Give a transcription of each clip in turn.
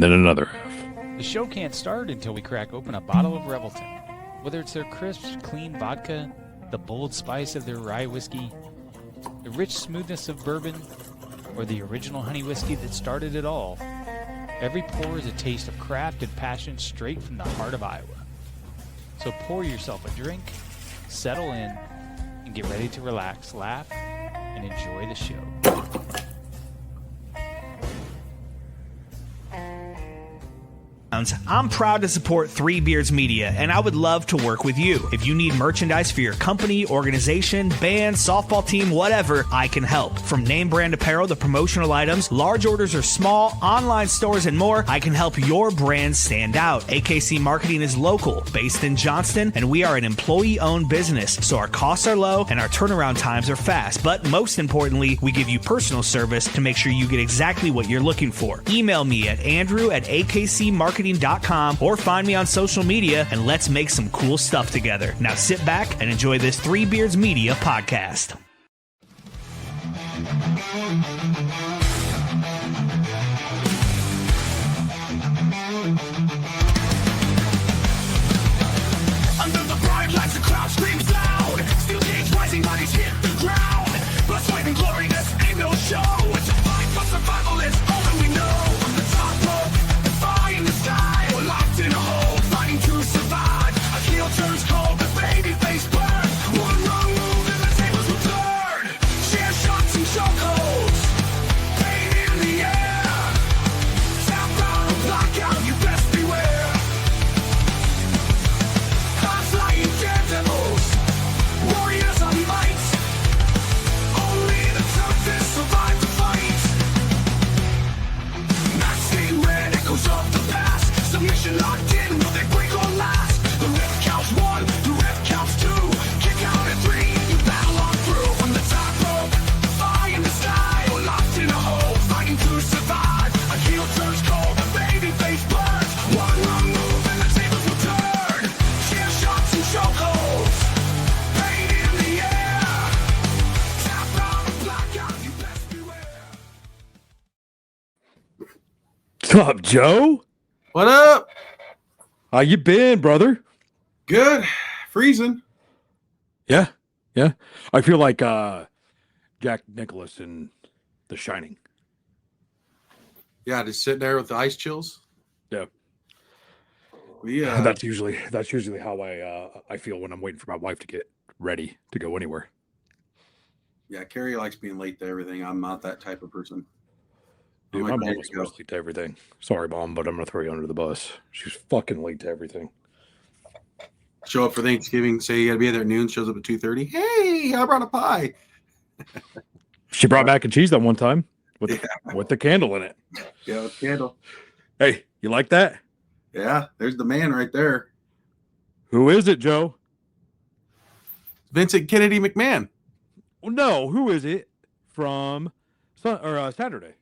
then another half. The show can't start until we crack open a bottle of Revelton. Whether it's their crisp, clean vodka, the bold spice of their rye whiskey, the rich smoothness of bourbon, or the original honey whiskey that started it all, every pour is a taste of craft and passion straight from the heart of Iowa. So pour yourself a drink, settle in, and get ready to relax, laugh, and enjoy the show. I'm proud to support Three Beards Media, and I would love to work with you. If you need merchandise for your company, organization, band, softball team, whatever, I can help. From name brand apparel to promotional items, large orders or small, online stores, and more, I can help your brand stand out. AKC Marketing is local, based in Johnston, and we are an employee-owned business, so our costs are low and our turnaround times are fast. But most importantly, we give you personal service to make sure you get exactly what you're looking for. Email me at andrew@akcmarketing.com or find me on social media and let's make some cool stuff together. Now sit back and enjoy this Three Beards Media podcast. Under the bright lights, the crowd screams loud. Steel cage rising, bodies hit the ground. Blood, sweat, and glory, this ain't no show. It's a fight for survival, it's all that we know. From the top rope, defying the sky. We're locked in a hole, fighting to survive. A heel turns cold, the baby face burns. One wrong move and the tables will turn. Share shots and chokeholds. Pain in the air. Tap out or block out, you best beware. High-flying daredevils, warriors on might. Only the toughest survive the fight. Not staying red, echoes of the past. Submission locked in, will they break or last? The rip counts one, the rip counts two. Kick out at three, you battle on through. From the top rope, fire in the sky. We're locked in a hole, fighting to survive. A heel turns cold, the baby face burns. One wrong move and the tables will turn. Share shots and chokeholds. Pain in the air. Tap out or block out, you best beware. What's up, Joe? What up? How you been, brother? Good. Freezing. Yeah. I feel like Jack Nicklaus in The Shining. Yeah, just sitting there with the ice chills. Yeah. Yeah. That's usually how I feel when I'm waiting for my wife to get ready to go anywhere. Yeah, Carrie likes being late to everything. I'm not that type of person. Dude, I'm my like, mom ready was to go. always late to everything. Sorry, Mom, but I'm gonna throw you under the bus. She's fucking late to everything. Show up for Thanksgiving, say you gotta be there at noon, shows up at 2:30. Hey, I brought a pie. She brought mac and cheese that one time with the candle in it. Yeah, with candle. Hey, you like that? Yeah, there's the man right there. Who is it, Joe? Vincent Kennedy McMahon. Well, no, who is it from Saturday?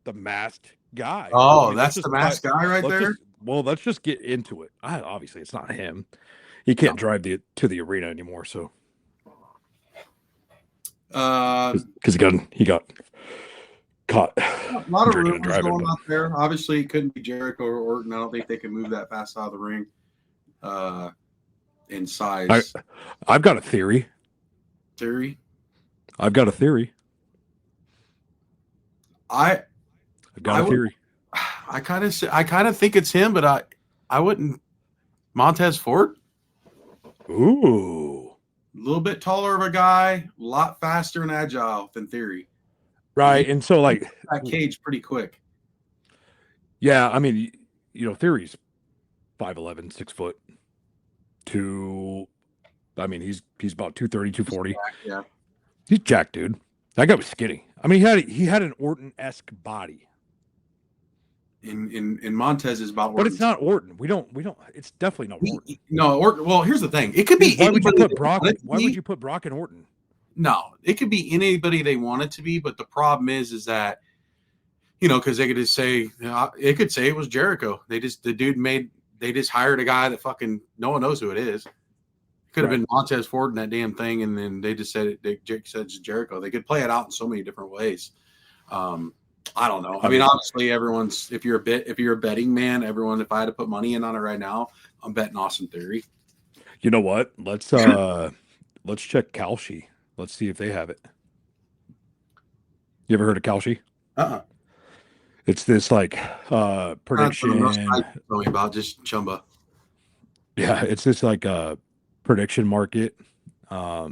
The masked guy. Oh, I mean, that's the masked guy right there. Let's just get into it. Obviously, it's not him. He can't drive to the arena anymore, so because he got caught. A lot of drinking and rumors driving, going but- out there. Obviously, it couldn't be Jericho or Orton. I don't think they can move that fast out of the ring in size. I've got a theory. Theory. I've got a theory. I Theory. I kind of think it's him, but I wouldn't. Montez Ford, Ooh. a little bit taller of a guy, a lot faster and agile than Theory. Right. And so, like, That cage pretty quick. yeah, I mean, Theory's 5'11", 6 foot. I mean, he's about 230, 240. Yeah. He's jacked, dude. That guy was skinny. I mean, he had an Orton-esque body. In Montez is about. But it's not Orton. We don't. It's definitely not Orton. No, Orton. Well, here's the thing. It could be. Why would you anybody put Brock? they want it to Why be. would you put Brock and Orton? No, it could be anybody they want it to be. But the problem is that, because they could just say it could say it was Jericho. They just hired a guy that fucking no one knows who it is. It could have been Montez Ford in that damn thing, and then they just said Jake said it's Jericho. They could play it out in so many different ways. I don't know. I mean, obviously, everyone's if you're a betting man, everyone. If I had to put money in on it right now, I'm betting Austin Theory. You know what? Let's check Kalshi. Let's see if they have it. You ever heard of Kalshi? Uh-uh. It's this like That's what I'm most prediction. talking about, just Chumba. Yeah, it's this like prediction market where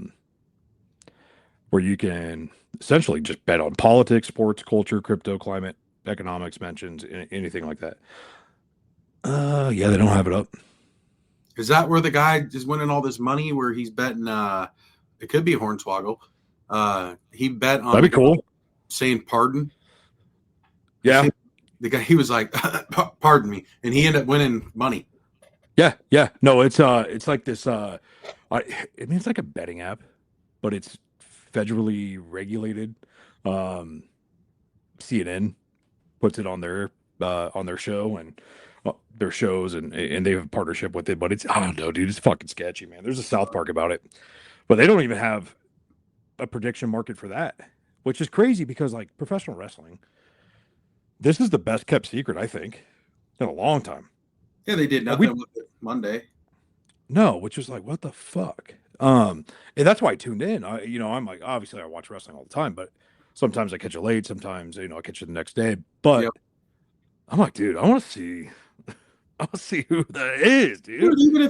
you can essentially just bet on politics, sports, culture, crypto, climate, economics, mentions, anything like that. Yeah, they don't have it up. Is that where the guy is winning all this money? Where he's betting? It could be Hornswoggle. He bet on That'd the be cool. guy saying pardon. Yeah, The guy, he was like, "Pardon me," and he ended up winning money. yeah. No, it's like this. I mean, it's like a betting app, but it's federally regulated. Um, CNN puts it on their show and their shows, and they have a partnership with it. But it's I don't know, dude. It's fucking sketchy, man. There's a South Park about it, but they don't even have a prediction market for that, which is crazy because like professional wrestling, this is the best kept secret I think in a long time. Yeah, they did Like nothing with it Monday. no, which was like what the fuck. And that's why I tuned in. I'm like obviously I watch wrestling all the time, but sometimes I catch it late, sometimes I catch it the next day. But Yep. I'm like, dude, I want to see. I want to see who that is, dude. Dude, even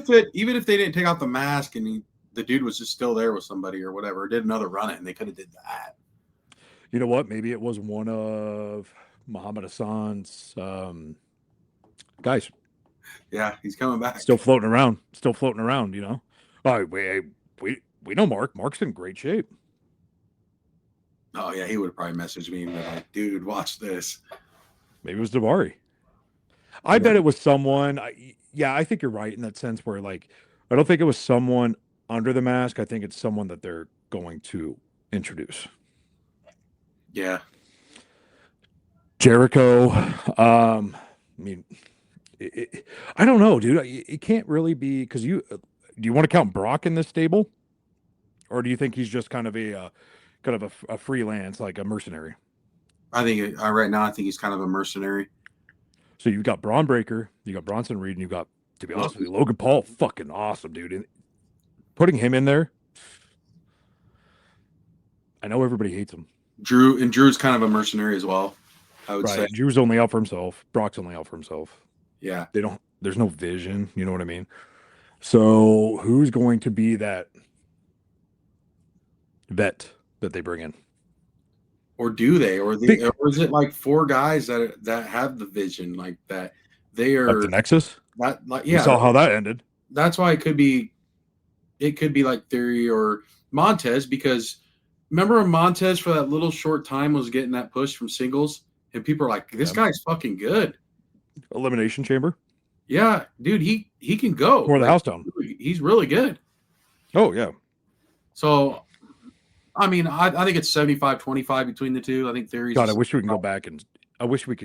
if they didn't take out the mask and the dude was just still there with somebody or whatever, did another run it, and they could have did that. You know what? Maybe it was one of Muhammad Hassan's guys Yeah, he's coming back. still floating around. Still floating around. Oh, we know Mark. Mark's in great shape. Oh yeah, he would have probably messaged me and been like, "Dude, watch this." Maybe it was Davari. I bet it was someone. Yeah, I think you're right in that sense where like I don't think it was someone under the mask. I think it's someone that they're going to introduce. Yeah, Jericho. I mean, I don't know, dude. It can't really be because do you want to count Brock in this stable, or do you think he's just kind of a freelance, like a mercenary? I think right now I think he's kind of a mercenary. So you've got Braun Breaker, you got Bronson Reed, and you got, to be honest with you, Logan Paul, fucking awesome, dude. And putting him in there, I know everybody hates him. Drew's kind of a mercenary as well. I would say. Drew's only out for himself. Brock's only out for himself. Yeah. There's no vision. You know what I mean? So who's going to be that vet that they bring in? Or do they? Or is it like four guys that have the vision like that? They are like the Nexus. That like You saw how that ended. That's why it could be like Theory or Montez, because remember when Montez for that little short time was getting that push from singles and people are like, this guy's fucking good. Elimination Chamber. Yeah, dude, he can go. Tore the house down. He's really good. Oh yeah. So I mean, I think it's 75-25 between the two. I think Theory's God, I wish we could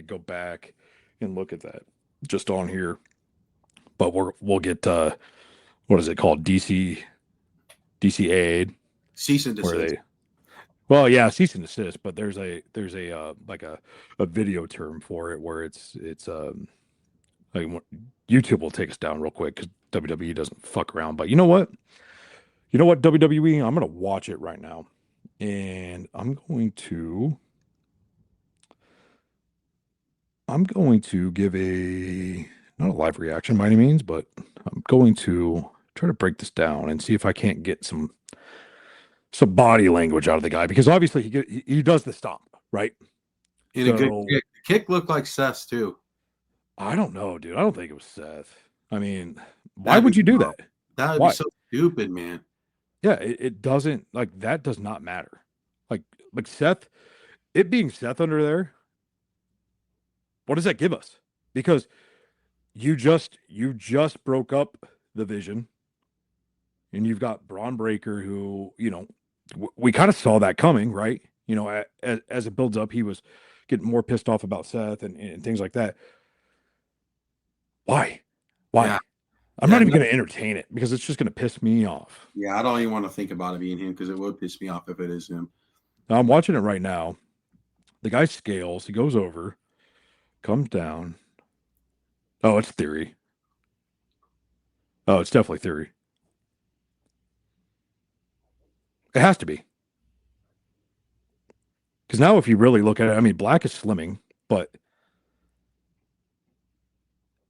go back and look at that just on here. But we'll get what is it called? DCAA. Cease and desist. Well, yeah, cease and desist, but there's a like a video term for it where it's like YouTube will take us down real quick because WWE doesn't fuck around. But you know what? WWE, I'm gonna watch it right now, and I'm going to give not a live reaction by any means, but I'm going to try to break this down and see if I can't get some body language out of the guy, because obviously he does the stomp, right? And a good kick. The kick looked like Seth's too. I don't know, dude. I don't think it was Seth. I mean, why would you do that? That would be so stupid, man. Yeah, it doesn't, like, that does not matter. Like Seth, it being Seth under there, what does that give us? Because you just broke up the vision, and you've got Braun Breaker, who, we kind of saw that coming, right? As it builds up, he was getting more pissed off about Seth and things like that. Why? Yeah. I'm not even going to entertain it because it's just going to piss me off. Yeah, I don't even want to think about it being him because it would piss me off if it is him. I'm watching it right now, The guy scales. He goes over, comes down. Oh, it's Theory. Oh, it's definitely Theory. It has to be. Because now, if you really look at it, I mean, Black is slimming, but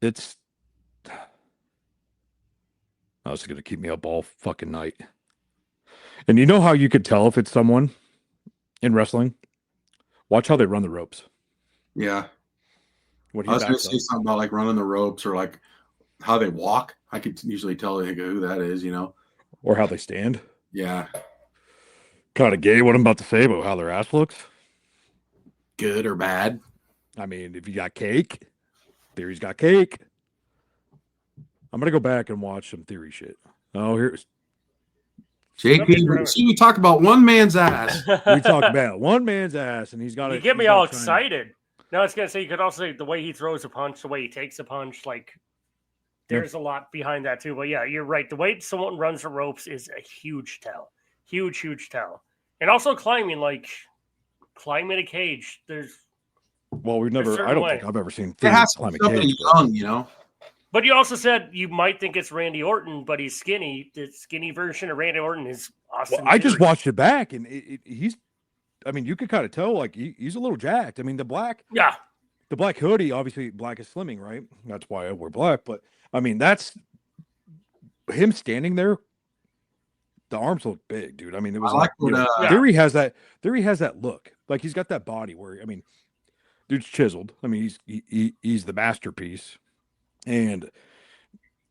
it's. Oh, it's going to keep me up all fucking night. And you know how you could tell if it's someone in wrestling? Watch how they run the ropes. Yeah. When I he was going to backs say up. something about like running the ropes or like how they walk. I could usually tell like, who that is, you know? Or how they stand. Yeah. Kind of gay what I'm about to say about how their ass looks. Good or bad. I mean, if you got cake, Theory's got cake. I'm going to go back and watch some Theory shit. Oh, here's. JP, see, we talk about one man's ass. We talk about one man's ass, and he's got You it. get me all excited. No, I was gonna say you could also say the way he throws a punch, the way he takes a punch, like there's a lot behind that too. But yeah, you're right. The way someone runs the ropes is a huge tell. Huge tell. And also climbing a cage. Well, we've never. I certain don't way. think I've ever seen It Theory has to climb be a somebody cage. young, you know? But you also said you might think it's Randy Orton, but he's skinny. The skinny version of Randy Orton is Austin. Well, I just Theory. watched it back, and he's. I mean, you could kind of tell like he's a little jacked. I mean, the black hoodie, obviously, Black is slimming, right? That's why I wear black. But I mean, that's him standing there. The arms look big, dude. I mean, it was I like what, Theory has that. Theory has that look. Like he's got that body where I mean, dude's chiseled. I mean, he's the masterpiece, and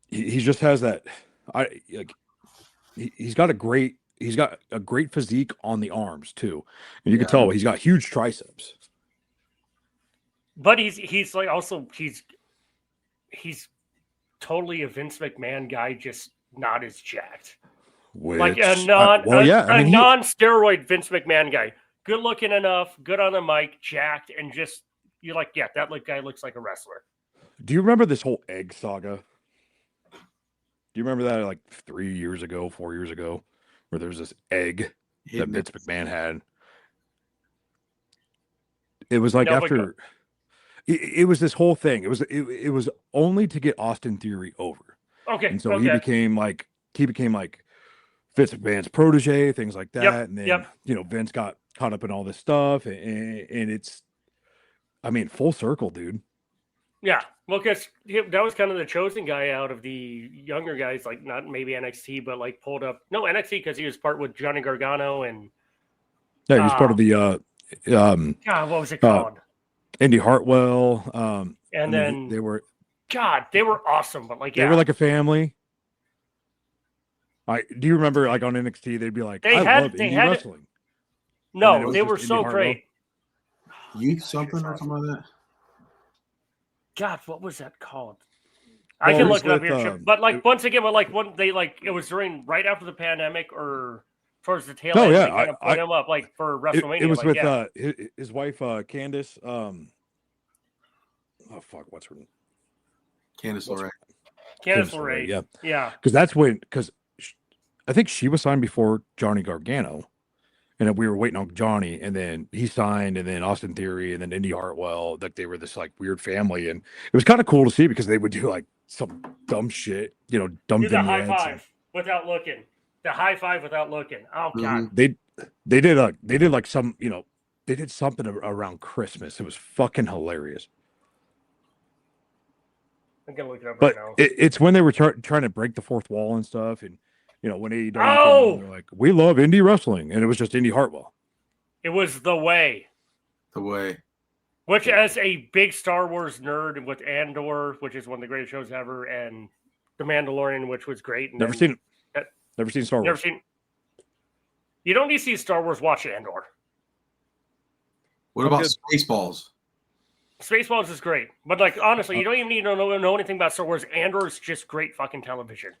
he just has that. He's got a great physique on the arms too, and you can tell he's got huge triceps. But he's like also he's totally a Vince McMahon guy, just not as jacked. Like a non-steroid Vince McMahon guy. Good looking enough, good on the mic, jacked, and just you're like, yeah, that guy looks like a wrestler. Do you remember this whole egg saga? Do you remember that like 4 years ago, where there's this egg that Vince McMahon had? It was like it was this whole thing. It was only to get Austin Theory over. Okay. And so he became like Vince McMahon's protege, things like that. And then Vince got caught up in all this stuff, and it's, I mean, full circle, dude. Yeah, well, because that was kind of the chosen guy out of the younger guys, like not maybe NXT, but like pulled up NXT because he was part with Johnny Gargano and he was part of the God, what was it called? Indy Hartwell. And then they were awesome, but like they were like a family. Do you remember like on NXT they'd be like, I love indie wrestling. No, they were so great. Youth something or something like that. God, what was that called? I can look it up here, but like once again, it was during right after the pandemic or towards the tail end. Yeah, they put him up like for WrestleMania. It was with his wife Candice. Oh fuck, what's her name? Candice LeRae. Candice LeRae. Yeah. Because I think she was signed before Johnny Gargano, and we were waiting on Johnny, and then he signed, and then Austin Theory, and then Indy Hartwell. Like they were this like weird family, and it was kind of cool to see because they would do like some dumb shit, dumb do the high five without looking. The high five without looking. Oh God. They did like some they did something around Christmas. It was fucking hilarious. I'm gonna look it up but right now. It's when they were trying to break the fourth wall and stuff, and when AEW came on, they're like, we love indie wrestling, and it was just Indy Hartwell. It was The Way. The Way. Which, as a big Star Wars nerd with Andor, which is one of the greatest shows ever, and The Mandalorian, which was great. And Never seen Star Wars. You don't need to see Star Wars, watch Andor. What about Spaceballs? Spaceballs is great. But, like, honestly, you don't even need to know anything about Star Wars. Andor is just great fucking television.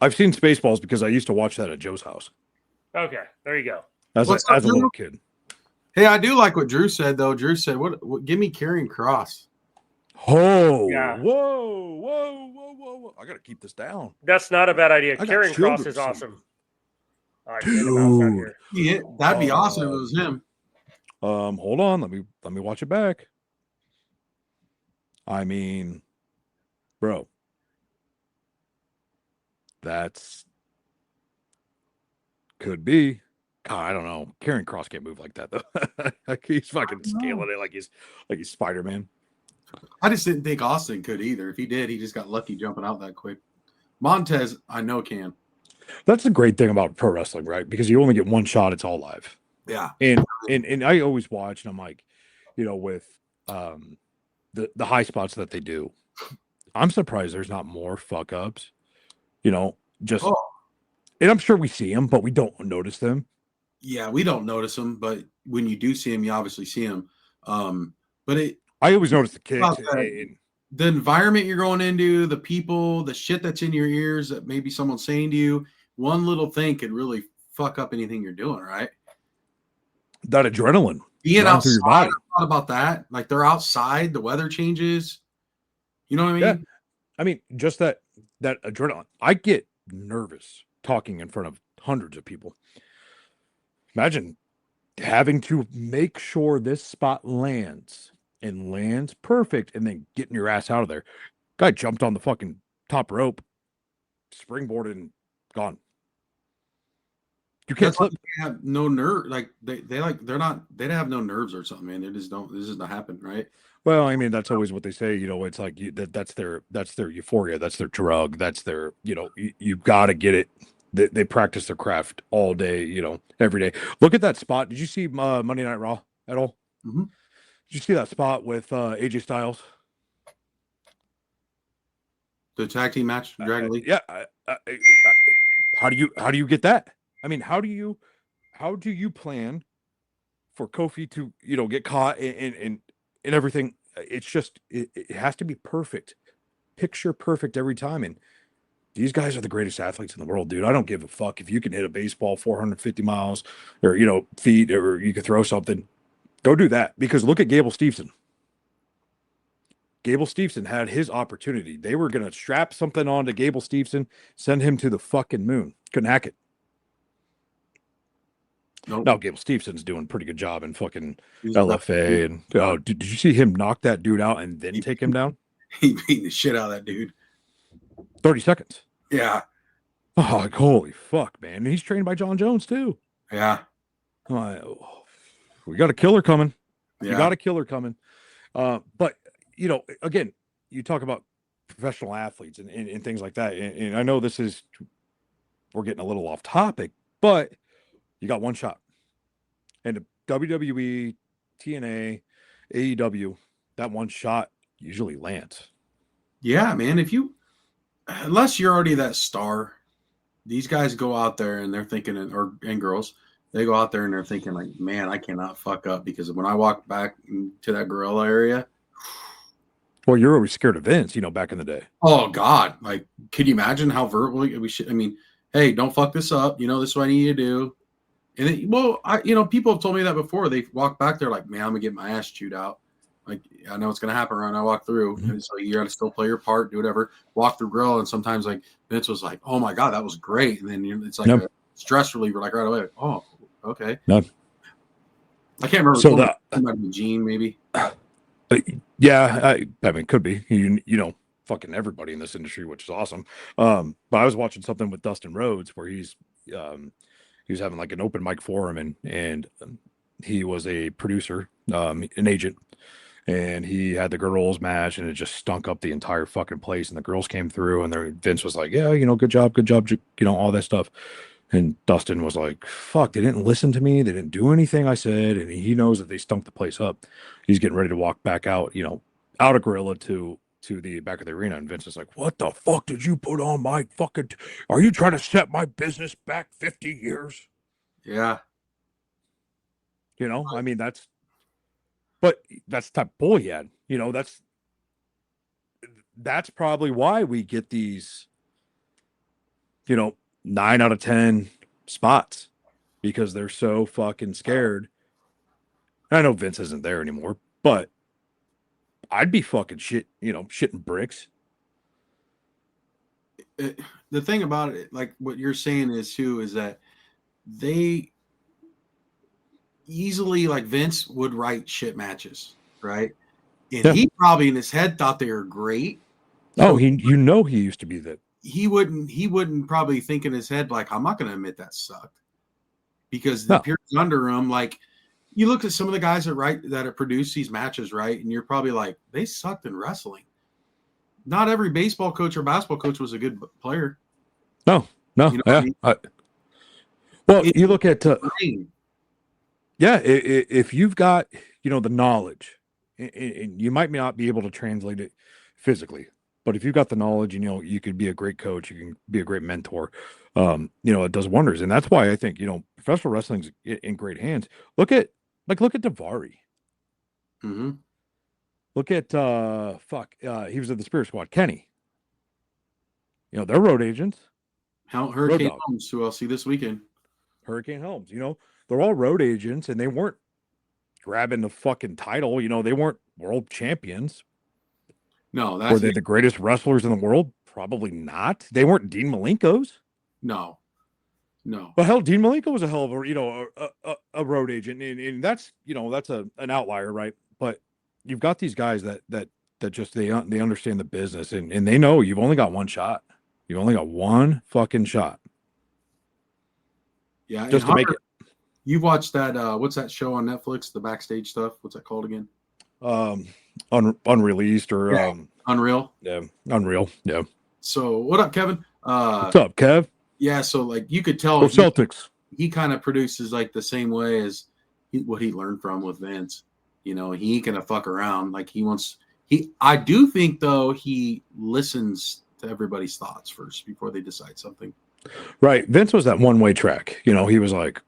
I've seen Spaceballs because I used to watch that at Joe's house. Okay, there you go. As a little kid. Hey, I do like what Drew said, though. Drew said, "What? Give me Karrion Kross." Oh, yeah. Whoa. I got to keep this down. That's not a bad idea. Karrion Kross is awesome. Dude. Yeah, that'd be awesome if it was him. Hold on, let me watch it back. I mean, bro, that's could be. God, I don't know. Karrion Cross can't move like that though. Like he's fucking scaling it like he's Spider Man. I just didn't think Austin could either. If he did, he just got lucky jumping out that quick. Montez, I know can. That's the great thing about pro wrestling, right? Because you only get one shot. It's all live. Yeah. And I always watch, and I'm like, with um the high spots that they do, I'm surprised there's not more fuck ups. Just Oh, and I'm sure we see them, but we don't notice them. yeah. We don't notice him, but when you do see him, you obviously see him. But I always notice the kicks. about that, the environment you're going into, the people, the shit that's in your ears that maybe someone's saying to you, one little thing could really fuck up anything you're doing, right? That adrenaline Being running through outside, your body. I thought about that. Like they're outside, the weather changes. You know what I Yeah, mean? I mean, just that adrenaline. I get nervous talking in front of hundreds of people. Imagine having to make sure this spot lands and lands perfect, and then getting your ass out of there. Guy jumped on the fucking top rope, springboarded, and gone. You can't That's why slip. they have no nerve. Like they have no nerves or something, man. They just don't. This doesn't happen, right? Well, I mean, that's always what they say. It's like that's their euphoria. That's their drug. That's their you got to get it. They practice their craft all day. Every day. Look at that spot. Did you see Monday Night Raw at all? Mm-hmm. Did you see that spot with AJ Styles? The tag team match, Dragon League. Yeah. How do you get that? I mean, how do you plan for Kofi to get caught and everything? It's just it has to be perfect, picture perfect every time. And these guys are the greatest athletes in the world, dude. I don't give a fuck if you can hit a baseball 450 miles or feet, or you could throw something. Go do that, because look at Gable Steveson. Gable Steveson had his opportunity. They were going to strap something on to Gable Steveson, send him to the fucking moon. Couldn't hack it. Nope. Now Gable Stevenson's doing a pretty good job in fucking He's the best. LFA. And did you see him knock that dude out and then take him down? He beat the shit out of that dude. 30 seconds. Yeah. Oh, like, holy fuck, man. And he's trained by John Jones too. Yeah. We got a killer coming. Yeah. You got a killer coming. But again, you talk about professional athletes and things like that. And I know we're getting a little off topic, but you got one shot. And the WWE, TNA, AEW, that one shot usually lands. Yeah, man. Unless you're already that star, these guys go out there and they're thinking, and girls, they go out there and they're thinking like, man, I cannot fuck up, because when I walk back to that gorilla area. Well, you're always scared of Vince, back in the day. Oh God. Like, could you imagine how verbally we should, hey, don't fuck this up. This is what I need you to do. And people have told me that before. They walk back there like, man, I'm gonna get my ass chewed out. Like, I know it's gonna happen when I walk through. Mm-hmm. And so you gotta still play your part, do whatever, walk through grill. And sometimes like Vince was like, oh my God, that was great. And then it's like a stress reliever, like right away. Like, oh, okay. No. I can't remember. So that might be Gene, maybe. Yeah, I mean, could be. Fucking everybody in this industry, which is awesome. But I was watching something with Dustin Rhodes where he was having like an open mic forum, and he was a producer, an agent, and he had the girls match, and it just stunk up the entire fucking place. And the girls came through, and Vince was like, "Yeah, good job, all that stuff." And Dustin was like, "Fuck, they didn't listen to me. They didn't do anything I said." And he knows that they stunk the place up. He's getting ready to walk back out, out of Gorilla to the back of the arena. And Vince is like, "What the fuck did you put on my fucking? Are you trying to set my business back 50 years?" Yeah. I mean, that's the type of pull he had. That's probably why we get these, 9 out of 10 spots, because they're so fucking scared. I know Vince isn't there anymore, but I'd be fucking shitting bricks. The thing about it, like what you're saying is too, is that they easily, like Vince would write shit matches, right? And Yeah. he probably in his head thought they were great. Oh, So he used to be that. he wouldn't probably think in his head like, I'm not going to admit that sucked, because the No. peers under him, like you look at some of the guys that have produced these matches, right, and you're probably like, they sucked in wrestling. Not every baseball coach or basketball coach was a good player. No. You know what I Yeah. mean? Well, It's you look at brain. yeah, if you've got the knowledge, and you might not be able to translate it physically, but if you've got the knowledge, you could be a great coach, you can be a great mentor. It does wonders, and that's why I think professional wrestling's in great hands. Look at Davari. Mm-hmm. Look at he was at the Spirit Squad. Kenny. They're road agents. Road Hurricane dog. Holmes, who I'll see this weekend. Hurricane Helms. They're all road agents, and they weren't grabbing the fucking title. They weren't world champions. No, Were they the greatest wrestlers in the world? Probably not. They weren't Dean Malenko's. no. But hell, Dean Malenko was a hell of a road agent, and that's that's an outlier, right? But you've got these guys that just they understand the business, and they know you've only got one shot. You've only got one fucking shot. Yeah, just to Hunter, make it. You've watched that? What's that show on Netflix? The backstage stuff. What's that called again? Unreleased or Unreal. Yeah, Unreal. Yeah. So what up, Kevin? What's up, Kev? Yeah, so like you could tell Go Celtics. He kind of produces like the same way as what he learned from with Vince. He ain't gonna fuck around. Like I do think though he listens to everybody's thoughts first before they decide something. Right. Vince was that one-way track. He was like,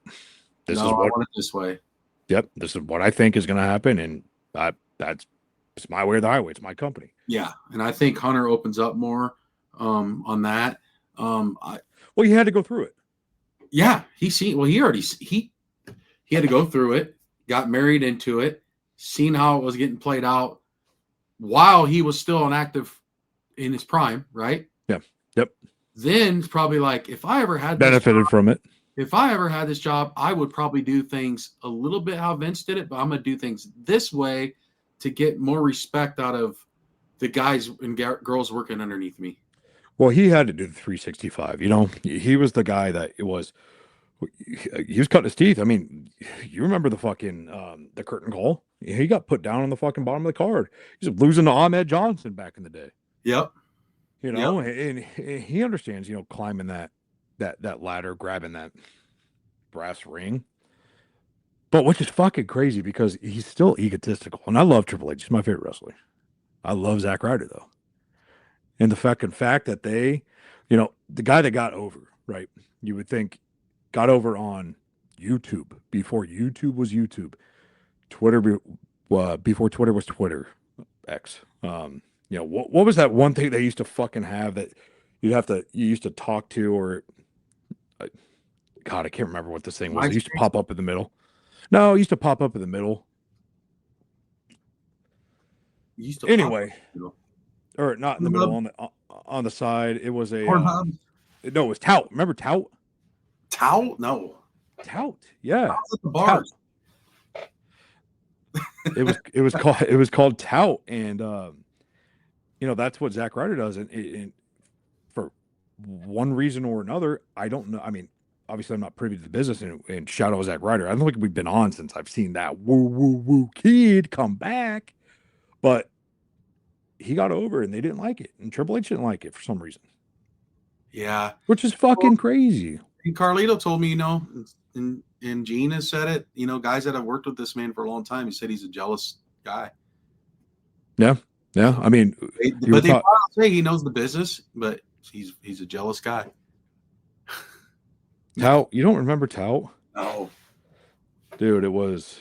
I want it this way. Yep, this is what I think is gonna happen, and it's my way or the highway. It's my company. Yeah, and I think Hunter opens up more on that. Well, you had to go through it. Yeah, he had to go through it, got married into it, seen how it was getting played out while he was still an active in his prime, right? Yeah. Yep. Then it's probably like, if I ever had benefited from it. If I ever had this job, I would probably do things a little bit how Vince did it, but I'm going to do things this way to get more respect out of the guys and girls working underneath me. Well, he had to do the 365. He was the guy that he was cutting his teeth. I mean, you remember the fucking the curtain call? He got put down on the fucking bottom of the card. He's losing to Ahmed Johnson back in the day. Yep. And he understands, climbing that ladder, grabbing that brass ring. But which is fucking crazy because he's still egotistical. And I love Triple H. He's my favorite wrestler. I love Zack Ryder though. And the fact that they, the guy that got over, right? You would think got over on YouTube before YouTube was YouTube, Twitter before Twitter was Twitter, X. What was that one thing they used to fucking have that you used to talk to, or God, I can't remember what this thing was. It used to pop up in the middle. No, it used to pop up in the middle. Anyway. Or not in the middle, on the side. It was a no, it was Tout. Remember Tout? Tout? No. Tout. Yeah. The bars. It was called Tout, and that's what Zack Ryder does, and for one reason or another, I don't know. I mean, obviously, I'm not privy to the business, and shout out Zack Ryder. I don't think we've been on since I've seen that woo kid come back, but he got over and they didn't like it, and Triple H didn't like it for some reason. Yeah, which is fucking crazy. And Carlito told me, and Gene has said it. Guys that have worked with this man for a long time, he said he's a jealous guy. Yeah. I mean, but they say he knows the business, but he's a jealous guy. Tout, you don't remember Tout? No, dude, it was.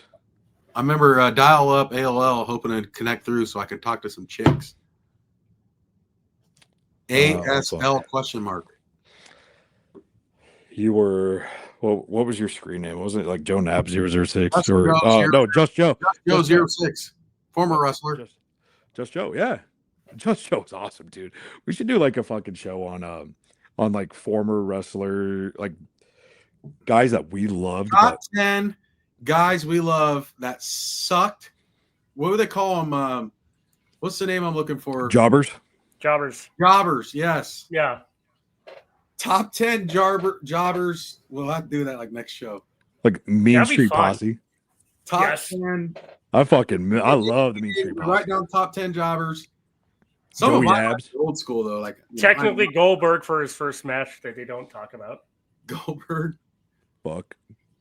I remember dial up AOL hoping to connect through so I could talk to some chicks. ASL question mark. You were, well, what was your screen name? Wasn't it like Joe Knapp 006 Just or no, Just Joe. Just Joe 06. Former wrestler. Just Joe, yeah. Just Joe's awesome, dude. We should do like a fucking show on like former wrestler, like guys that we loved. Top 10 guys we love that sucked. What would they call them? What's the name I'm looking for? Jobbers. Jobbers, yes. Yeah. Top 10 jobbers. We'll have to do that like next show. Like Mean That'd be Street fun. Posse. Top Yes. 10. I love the Mean Street Posse. Write down top 10 jobbers. Some Joey of mine Abs. are old school though. Like Technically, Goldberg for his first match that they don't talk about. Goldberg. Fuck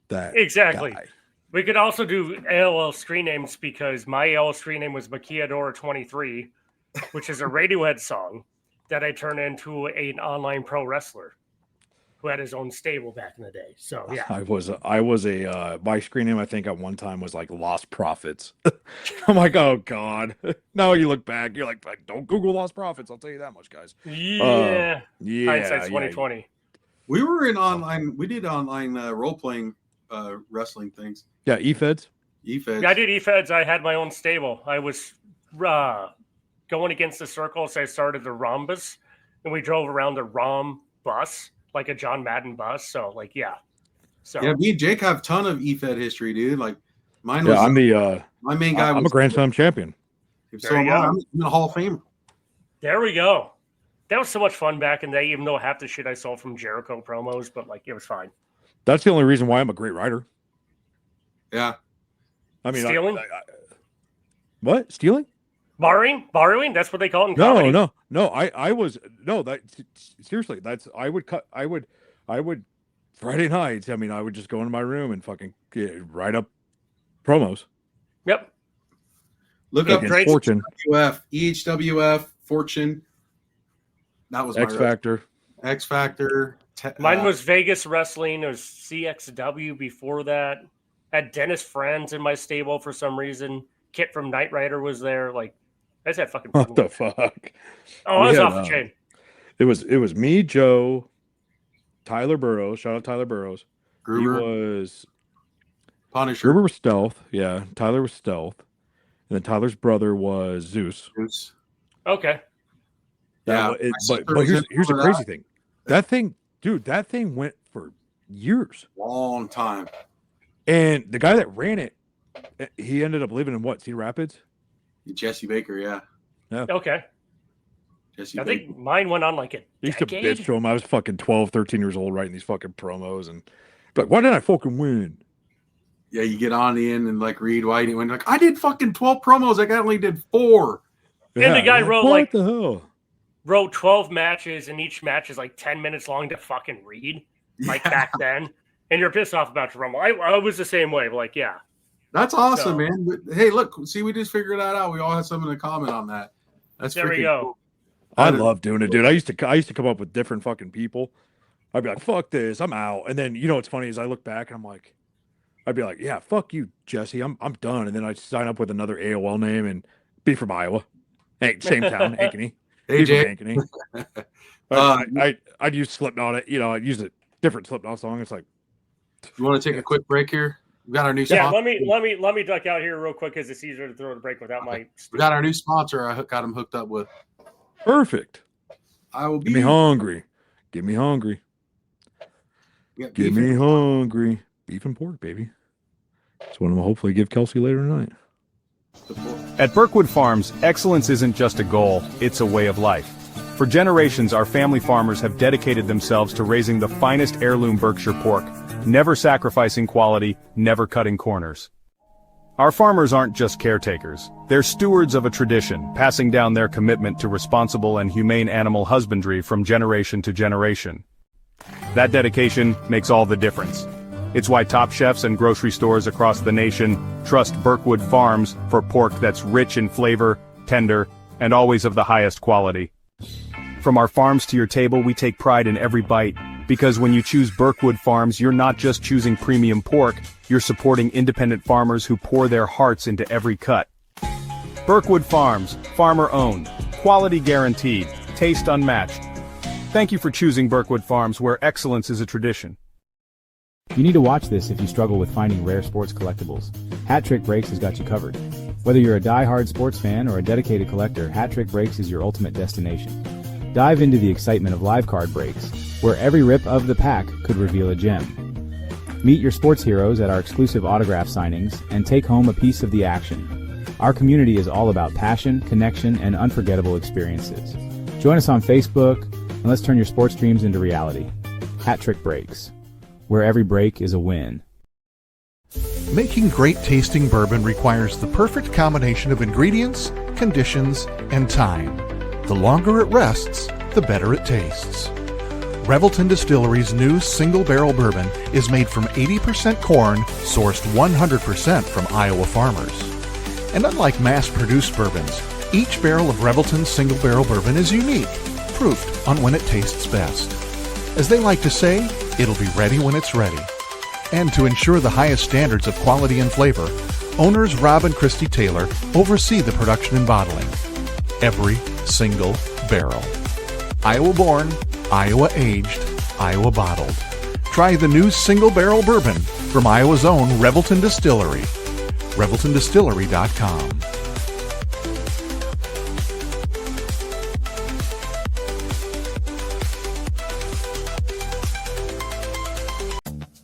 that. Exactly. guy. We could also do AOL screen names because my AOL screen name was Maquiadora 23, which is a Radiohead song that I turned into an online pro wrestler who had his own stable back in the day. So yeah, I was a my screen name I think at one time was like Lost Profits. I'm like, oh god. Now you look back, you're like don't Google Lost Profits. I'll tell you that much, guys. yeah. Yeah, Hindsight's 2020. We were in online. We did online role playing wrestling things. Yeah, eFeds. eFeds. Yeah, I did eFeds. I had my own stable. I was going against the circles. I started the Rhombus, and we drove around the Rom bus, like a John Madden bus. So, like, yeah. So Yeah, me and Jake have a ton of eFed history, dude. Like mine was. Yeah, I'm the my main guy. I'm was a Grand Slam champion. So There you go. I'm in the Hall of Fame. there we go. That was so much fun back in the day, even though half the shit I saw from Jericho promos, but like it was fine. That's the only reason why I'm a great writer. Yeah. I mean, Stealing? What? Stealing? Borrowing? That's what they call it in comedy. No. I was no. That seriously. That's I would Friday nights. I mean, I would just go into my room and fucking write up promos. Yep. Look Yeah, up great. Fortune, EHWF, Fortune. That was X my Factor. X Factor. Mine was Vegas Wrestling. It was CXW before that. Had Dennis Franz in my stable for some reason. Kit from Knight Rider was there. Like, I just had fucking fun. What the fuck? Oh, I was Yeah, off the chain. It was me, Joe, Tyler Burrows. Shout out Tyler Burrows. Gruber, He was Punisher. Gruber was Stealth. Yeah, Tyler was Stealth, and then Tyler's brother was Zeus. Bruce. Okay. Yeah, But my sister but was here's in the for crazy thing. That thing, dude, that thing went for years. Long time. And the guy that ran it, he ended up living in what, Cedar Rapids? Jesse Baker, yeah. Okay. Jesse I Baker. think mine went on like a I used to decade. bitch to him. I was fucking 12, 13 years old writing these fucking promos and be like, why didn't I fucking win? Yeah, you get on the end and like read why he went like I did fucking 12 promos. I only did 4. And the guy you're wrote, what like- the hell? Wrote 12 matches, and each match is like 10 minutes long to fucking read. Like Yeah. back then. And you're pissed off about your Rumble. I was the same way. But like, yeah. That's awesome, So- man. But, hey, look, see, we just figured that out. We all had something to comment on that. That's There we freaking go. cool. I That is- love doing it, dude. I used to come up with different fucking people. I'd be like, fuck this, I'm out. And then you know what's funny is I look back and I'm like, I'd be like, yeah, fuck you, Jesse. I'm done. And then I'd sign up with another AOL name and be from Iowa. Hey, same town, Ankeny. Hey, Be from Jay. Ankeny. I'd use Slipknot, I'd use a different Slipknot song. It's like, You want to take a quick break here? We got our new Yeah, sponsor. let me duck out here real quick because it's easier to throw the break without my. We got our new sponsor. I got him hooked up with. perfect. I will Get be me hungry. Get me hungry. Yeah, Get beef me and- hungry. Beef and pork, baby. That's what I'm gonna hopefully give Kelsey later tonight. At Birkwood Farms, excellence isn't just a goal, it's a way of life. For generations, our family farmers have dedicated themselves to raising the finest heirloom Berkshire pork, never sacrificing quality, never cutting corners. Our farmers aren't just caretakers, they're stewards of a tradition, passing down their commitment to responsible and humane animal husbandry from generation to generation. That dedication makes all the difference. It's why top chefs and grocery stores across the nation trust Birkwood Farms for pork that's rich in flavor, tender, and always of the highest quality. From our farms to your table, we take pride in every bite, because when you choose Birkwood Farms, you're not just choosing premium pork, you're supporting independent farmers who pour their hearts into every cut. Birkwood Farms, farmer-owned, quality guaranteed, taste unmatched. Thank you for choosing Birkwood Farms, where excellence is a tradition. You need to watch this if you struggle with finding rare sports collectibles. Hat Trick Breaks has got you covered. Whether you're a die-hard sports fan or a dedicated collector, Hat Trick Breaks is your ultimate destination. Dive into the excitement of live card breaks, where every rip of the pack could reveal a gem. Meet your sports heroes at our exclusive autograph signings and take home a piece of the action. Our community is all about passion, connection, and unforgettable experiences. Join us on Facebook, and let's turn your sports dreams into reality. Hat Trick Breaks, where every break is a win. Making great tasting bourbon requires the perfect combination of ingredients, conditions, and time. The longer it rests, the better it tastes. Revelton Distillery's new single barrel bourbon is made from 80% corn, sourced 100% from Iowa farmers. And unlike mass-produced bourbons, each barrel of Revelton's single barrel bourbon is unique, proofed on when it tastes best. As they like to say, it'll be ready when it's ready. And to ensure the highest standards of quality and flavor, owners Rob and Christy Taylor oversee the production and bottling. Every single barrel. Iowa born, Iowa aged, Iowa bottled. Try the new single barrel bourbon from Iowa's own Revelton Distillery. ReveltonDistillery.com.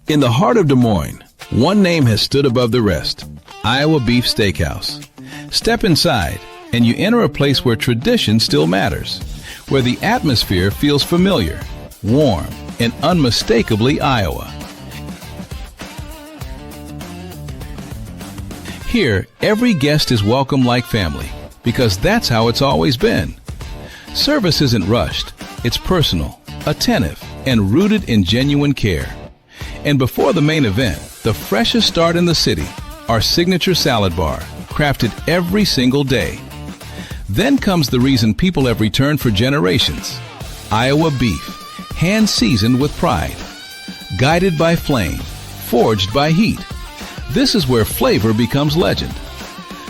In the heart of Des Moines, one name has stood above the rest: Iowa Beef Steakhouse. Step inside, and you enter a place where tradition still matters, where the atmosphere feels familiar, warm, and unmistakably Iowa. Here, every guest is welcome like family, because that's how it's always been. Service isn't rushed, it's personal, attentive, and rooted in genuine care. And before the main event, the freshest start in the city, our signature salad bar, crafted every single day. Then comes the reason people have returned for generations: Iowa beef, hand-seasoned with pride. Guided by flame, forged by heat. This is where flavor becomes legend.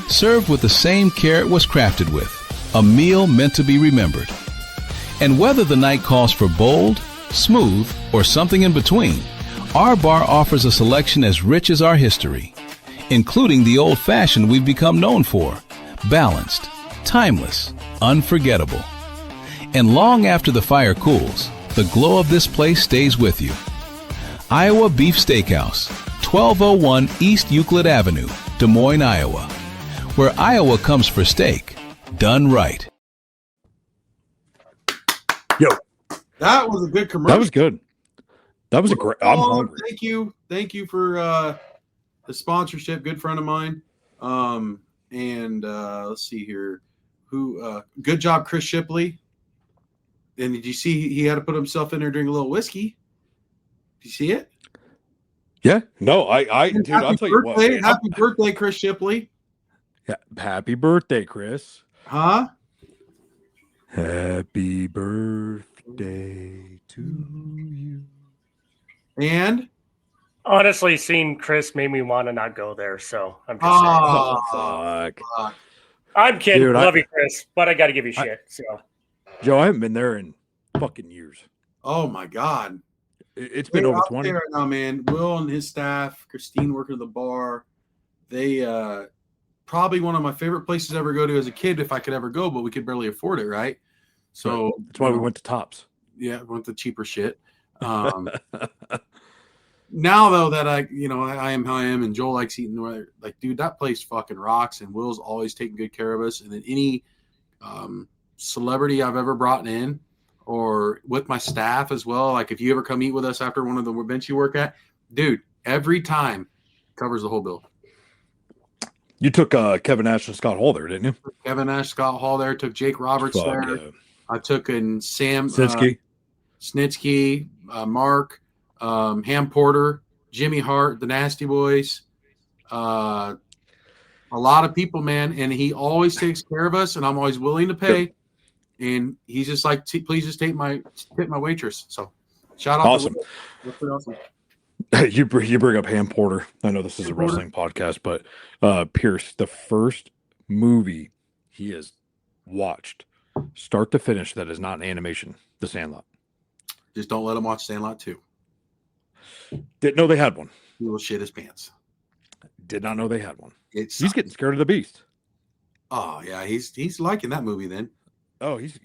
Served with the same care it was crafted with, a meal meant to be remembered. And whether the night calls for bold, smooth, or something in between, our bar offers a selection as rich as our history, including the old-fashioned we've become known for: balanced, timeless, unforgettable. And long after the fire cools, the glow of this place stays with you. Iowa Beef Steakhouse, 1201 East Euclid Avenue, Des Moines, Iowa, where Iowa comes for steak, done right. Yo, That was a good commercial. that was good. That was a great. I'm hungry. Thank you for the sponsorship. Good friend of mine. Let's see here. Good job, Chris Shipley. And did you see he had to put himself in there drinking a little whiskey? Did you see it? Yeah. No, dude, I'll tell you what. Man, Happy birthday, Chris Shipley. yeah, happy birthday, Chris. Huh? Happy birthday to you. And Honestly, seeing Chris made me want to not go there, so I'm just Oh, fuck. fuck. I'm kidding. Dude, Love you, Chris, but I got to give you shit. So Joe, I haven't been there in fucking years. Oh my God. It's been They're over out 20. there right now, man. Will and his staff, Christine working at the bar. They probably one of my favorite places to ever go to as a kid, if I could ever go, but we could barely afford it, right? So That's why we went to Tops. Yeah, we went to cheaper shit. Now though that I am how I am, and Joel likes eating like, dude, that place fucking rocks, and Will's always taking good care of us. And then any celebrity I've ever brought in, or with my staff as well, like if you ever come eat with us after one of the events you work at, dude, every time covers the whole bill. You took Kevin Nash and Scott Hall there, didn't you? Kevin Nash, Scott Hall there, took Jake Roberts Fuck there. yeah. I took in Sam Snitsky. Mark, Ham Porter, Jimmy Hart, the Nasty Boys, a lot of people, man. And he always takes care of us, and I'm always willing to pay. And he's just like, please just tip my waitress. So shout out. Awesome. Awesome. You bring up Ham Porter. I know this is a wrestling podcast, but Pierce, the first movie he has watched, start to finish, that is not an animation, The Sandlot. Just don't let him watch Sandlot 2. Didn't know they had one. He will shit his pants. Did not know they had one. He's getting scared of the beast. Oh yeah, he's liking that movie then. Oh, he's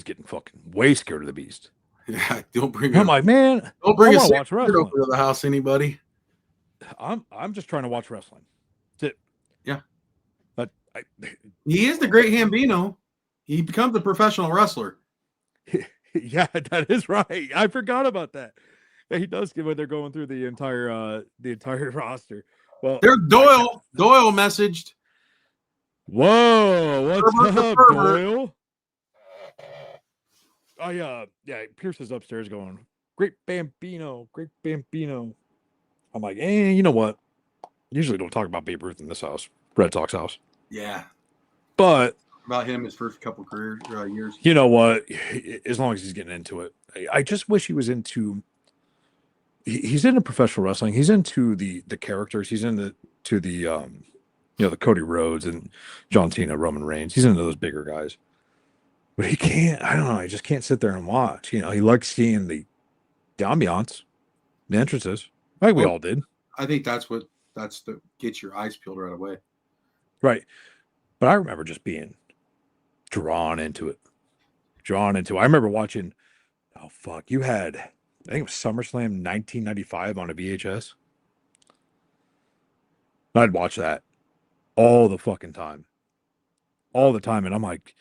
getting fucking way scared of the beast. Yeah, don't bring I'm like, man, don't bring I a want to watch over wrestling. to the house, anybody. I'm just trying to watch wrestling. That's it. Yeah. But He is the great Hambino. He becomes a professional wrestler. yeah, that is right. I forgot about that. Yeah, he does when they're going through the entire roster. Well, There's Doyle. Doyle messaged. Whoa, what's Herbert the up, pervert. Doyle? Yeah, Pierce is upstairs going, great Bambino, great Bambino. I'm like, you know what? Usually don't talk about Babe Ruth in this house, Red Sox house. Yeah. But About him his first couple career years. you know what? As long as he's getting into it, I just wish he was into. He's into professional wrestling. He's into the characters. He's into the Cody Rhodes and John Cena, Roman Reigns. He's into those bigger guys. But he can't. I don't know. He just can't sit there and watch. He likes seeing the ambiance, the entrances, like we all did. I think that's the gets your eyes peeled right away. Right. But I remember just being drawn into it. I remember watching. Oh fuck! You had, I think it was SummerSlam 1995 on a VHS. I'd watch that all the fucking time, and I'm like,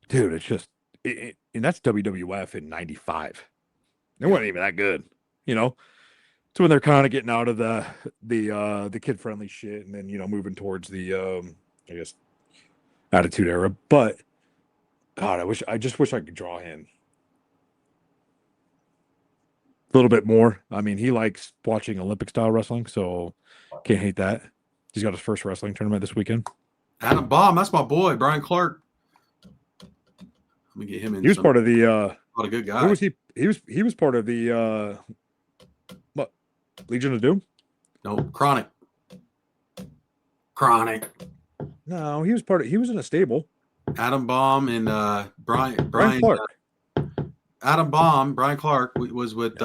dude, it's just, and that's WWF in '95. They weren't even that good, you know. So when they're kind of getting out of the kid friendly shit, and then moving towards the I guess Attitude Era, but God, I just wish I could draw him a little bit more. I mean, he likes watching Olympic style wrestling, so can't hate that. He's got his first wrestling tournament this weekend. Adam Baum, that's my boy, Brian Clark. Let me get him in. He was part of the what a good guy. who was he? He was part of the what? Legion of Doom? No, Chronic. No, he was in a stable. Adam Baum and Brian Clark. Adam Baum, Brian Clark was with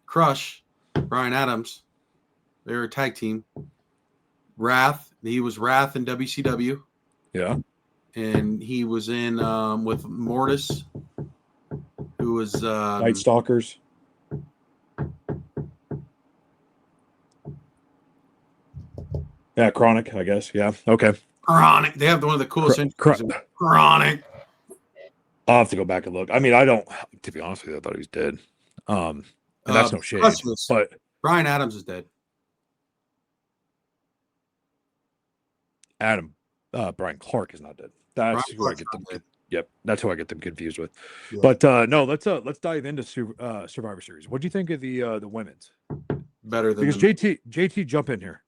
Crush, Brian Adams. They were a tag team. Wrath. He was Wrath in WCW. Yeah. And he was in with Mortis, who was Night Stalkers. Yeah, Chronic, I guess. Yeah. Okay. Chronic. They have one of the coolest entries. Chronic. I'll have to go back and look. I mean, I don't, to be honest with you, I thought he was dead. And that's no shade. But Brian Adams is dead. Brian Clark is not dead. That's who I get them. Yep, that's who I get them confused with. Yeah. But no, let's dive into Survivor Series. What do you think of the women's? Better than because JT jump in here.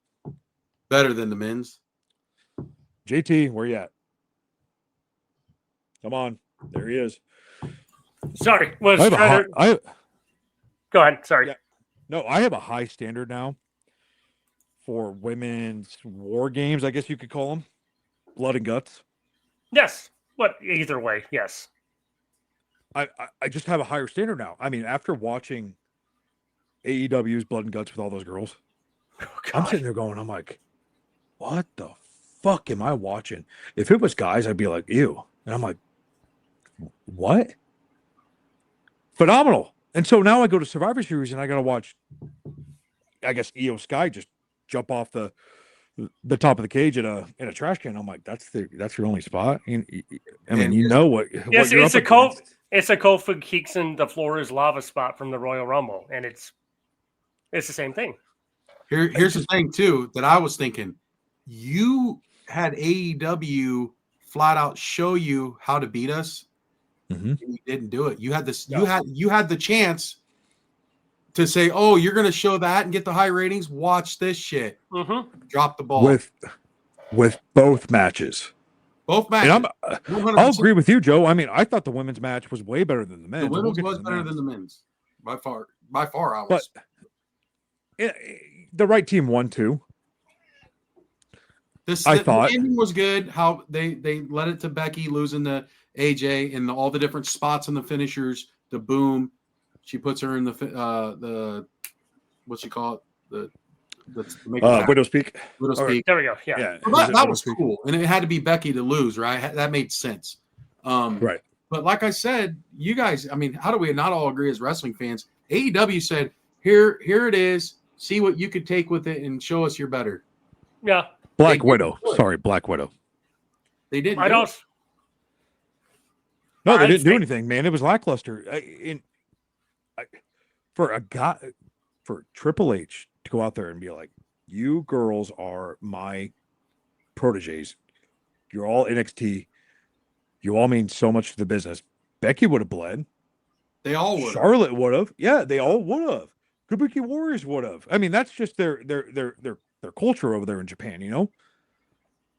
Better than the men's. JT, where you at? Come on, there he is. Sorry, go ahead. Sorry. Yeah. No, I have a high standard now for women's war games. I guess you could call them blood and guts. Yes, but either way, yes. I just have a higher standard now. I mean, after watching AEW's Blood and Guts with all those girls, I'm sitting there going, I'm like, what the fuck am I watching? If it was guys, I'd be like, ew. And I'm like, what? Phenomenal. And so now I go to Survivor Series and I got to watch, I guess, Io Sky just jump off the top of the cage in a trash can. I'm like, that's your only spot. I mean, you know what? Yes, what it's a Kofi Kingston, the floor is lava spot from the Royal Rumble, and it's the same thing. Here's the thing too that I was thinking. You had AEW flat out show you how to beat us. Mm-hmm. And you didn't do it. You had this. No. You had the chance to say, "Oh, you're going to show that and get the high ratings. Watch this shit." Mm-hmm. Drop the ball with both matches. Both matches. And I'll agree with you, Joe. I mean, I thought the women's match was way better than the men's. The women's was better than the men's by far. I was. But the right team won too. I thought the ending was good. How they led it to Becky losing the AJ and all the different spots on the finishers. The boom, she puts her in the what's she call it? The Widow's Peak. Widow's Peak. There we go. Yeah. Well, that was cool, and it had to be Becky to lose, right? That made sense. Right. But like I said, you guys, I mean, how do we not all agree as wrestling fans? AEW said, here it is. See what you could take with it and show us you're better. Yeah. Black They Widow. didn't do it. Sorry, Black Widow. They didn't I do don't. it. No, they I'd didn't do say- anything, man. It was lackluster. For a guy, for Triple H to go out there and be like, "You girls are my proteges. You're all NXT. You all mean so much to the business." Becky would have bled. They all would. Charlotte would have. Yeah, they all would have. Kabuki Warriors would have. I mean, that's just their culture over there in Japan. You know.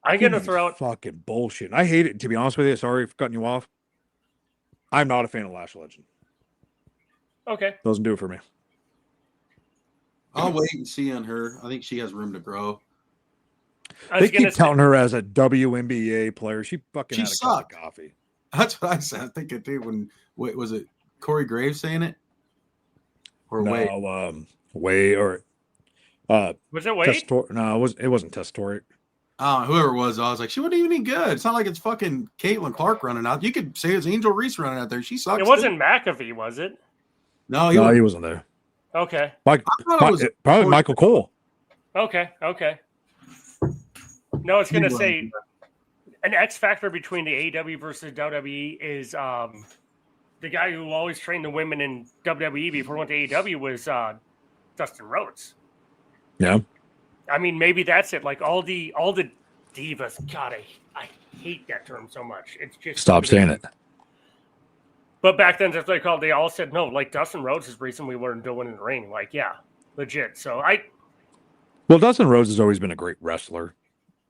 I'm gonna This is throw out. fucking bullshit. And I hate it. To be honest with you, sorry for cutting you off. I'm not a fan of Lash Legend. Okay. Doesn't do it for me. I'll wait and see on her. I think she has room to grow. I They was gonna keep say, touting her as a WNBA player. She fucking She had a cup of sucked. coffee. That's what I said. I think it did when was it Corey Graves saying it? Or No, wait. Way or was it Wade? No, it wasn't Testori. Whoever it was, I was like, she wasn't even any good. It's not like it's fucking Caitlin Clark running out. You could say it's Angel Reese running out there. She sucks. It wasn't McAfee, was it? No, No, he wasn't there. Okay. Mike, thought it was probably Corey- Michael Cole. Okay. No, it's gonna He say an X factor between the AEW versus WWE is the guy who always trained the women in WWE before he went to AEW was Dustin Rhodes. Yeah. I mean, maybe that's it. Like all the divas. God, I hate that term so much. It's just Stop saying it. But back then, that's what they called. They all said no. Like Dustin Rhodes is the reason we weren't doing in the ring. Like, yeah, legit. So Well, Dustin Rhodes has always been a great wrestler.